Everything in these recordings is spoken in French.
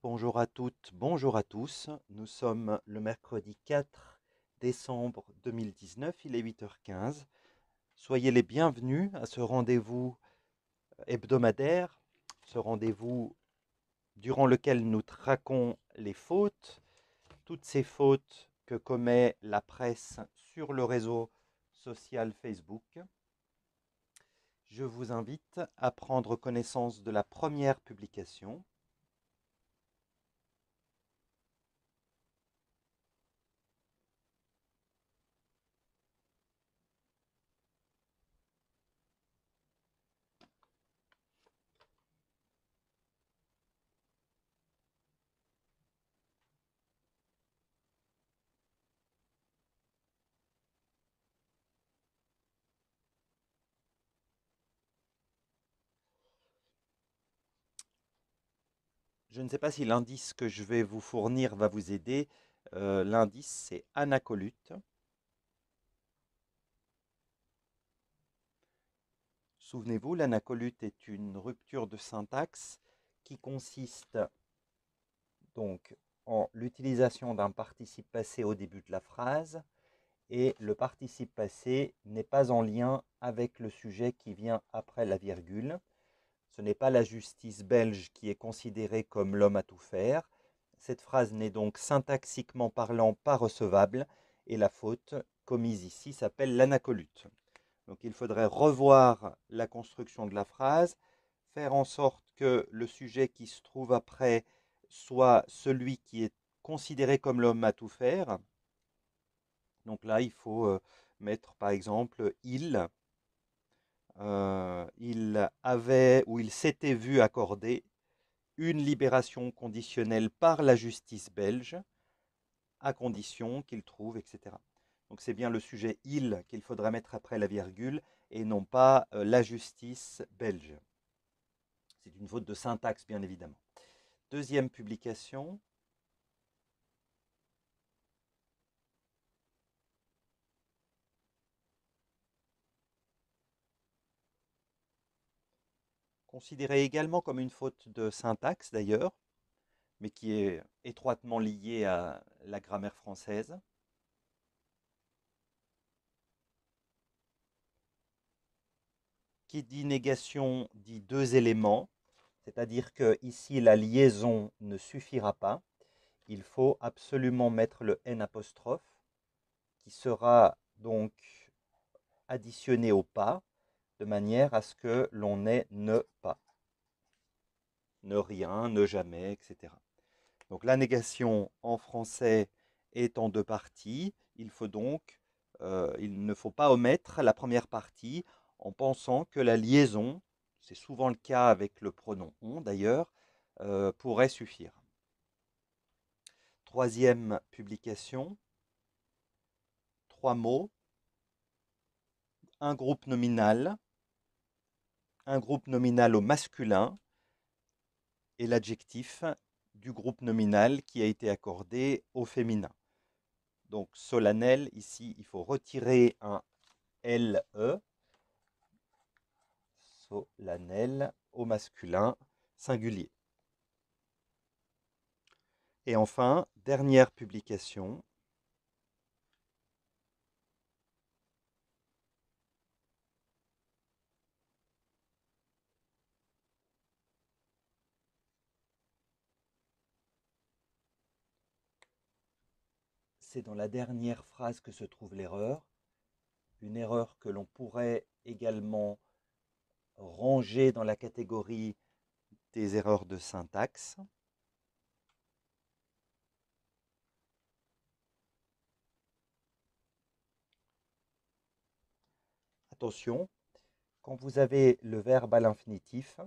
Bonjour à toutes, bonjour à tous. Nous sommes le mercredi 4 décembre 2019, il est 8h15. Soyez les bienvenus à ce rendez-vous hebdomadaire, ce rendez-vous durant lequel nous traquons les fautes, toutes ces fautes que commet la presse sur le réseau social Facebook. Je vous invite à prendre connaissance de la première publication. Je ne sais pas si l'indice que je vais vous fournir va vous aider. L'indice, c'est anacolute. Souvenez-vous, l'anacolute est une rupture de syntaxe qui consiste donc en l'utilisation d'un participe passé au début de la phrase et le participe passé n'est pas en lien avec le sujet qui vient après la virgule. Ce n'est pas la justice belge qui est considérée comme l'homme à tout faire. Cette phrase n'est donc syntaxiquement parlant pas recevable et la faute commise ici s'appelle l'anacolute. Donc il faudrait revoir la construction de la phrase, faire en sorte que le sujet qui se trouve après soit celui qui est considéré comme l'homme à tout faire. Donc là, il faut mettre par exemple il avait ou il s'était vu accorder une libération conditionnelle par la justice belge, à condition qu'il trouve, etc. Donc c'est bien le sujet il qu'il faudra mettre après la virgule et non pas la justice belge. C'est une faute de syntaxe, bien évidemment. Deuxième publication. Considérée également comme une faute de syntaxe d'ailleurs, mais qui est étroitement liée à la grammaire française. Qui dit négation dit deux éléments, c'est-à-dire que ici la liaison ne suffira pas. Il faut absolument mettre le N apostrophe qui sera donc additionné au pas de manière à ce que l'on ait ne pas, ne rien, ne jamais, etc. Donc la négation en français est en deux parties. Il ne faut pas omettre la première partie en pensant que la liaison, c'est souvent le cas avec le pronom on d'ailleurs, pourrait suffire. Troisième publication, trois mots, un groupe nominal au masculin et l'adjectif du groupe nominal qui a été accordé au féminin. Donc solennel, ici, il faut retirer un LE, solennel au masculin singulier. Et enfin, dernière publication, c'est dans la dernière phrase que se trouve l'erreur, une erreur que l'on pourrait également ranger dans la catégorie des erreurs de syntaxe. Attention, quand vous avez le verbe à l'infinitif,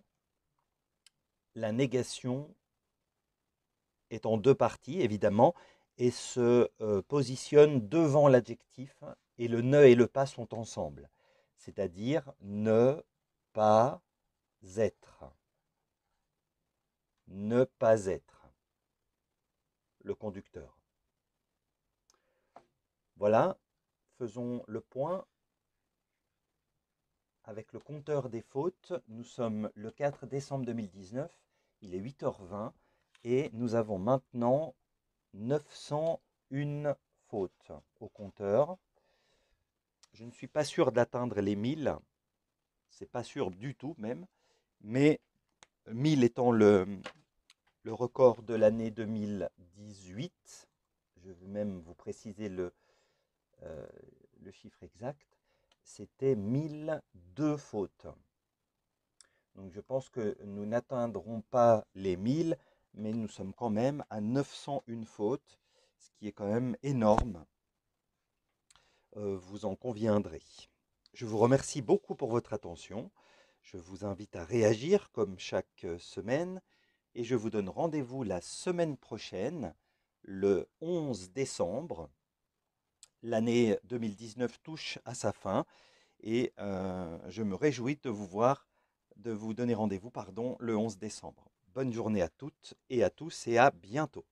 la négation est en deux parties, évidemment, et se positionne devant l'adjectif, et le ne et le pas sont ensemble, c'est-à-dire ne pas être. Ne pas être. Le conducteur. Voilà, faisons le point avec le compteur des fautes. Nous sommes le 4 décembre 2019, il est 8h20 Et nous avons maintenant 901 fautes au compteur. Je ne suis pas sûr d'atteindre les 1000, c'est pas sûr du tout même, mais 1000 étant le record de l'année 2018, je vais même vous préciser euh, le chiffre exact, c'était 1002 fautes. Donc je pense que nous n'atteindrons pas les 1000, mais nous sommes quand même à 901 fautes, ce qui est quand même énorme, vous en conviendrez. Je vous remercie beaucoup pour votre attention. Je vous invite à réagir comme chaque semaine et je vous donne rendez-vous la semaine prochaine, le 11 décembre. L'année 2019 touche à sa fin et je me réjouis de vous donner rendez-vous, pardon, le 11 décembre. Bonne journée à toutes et à tous et à bientôt.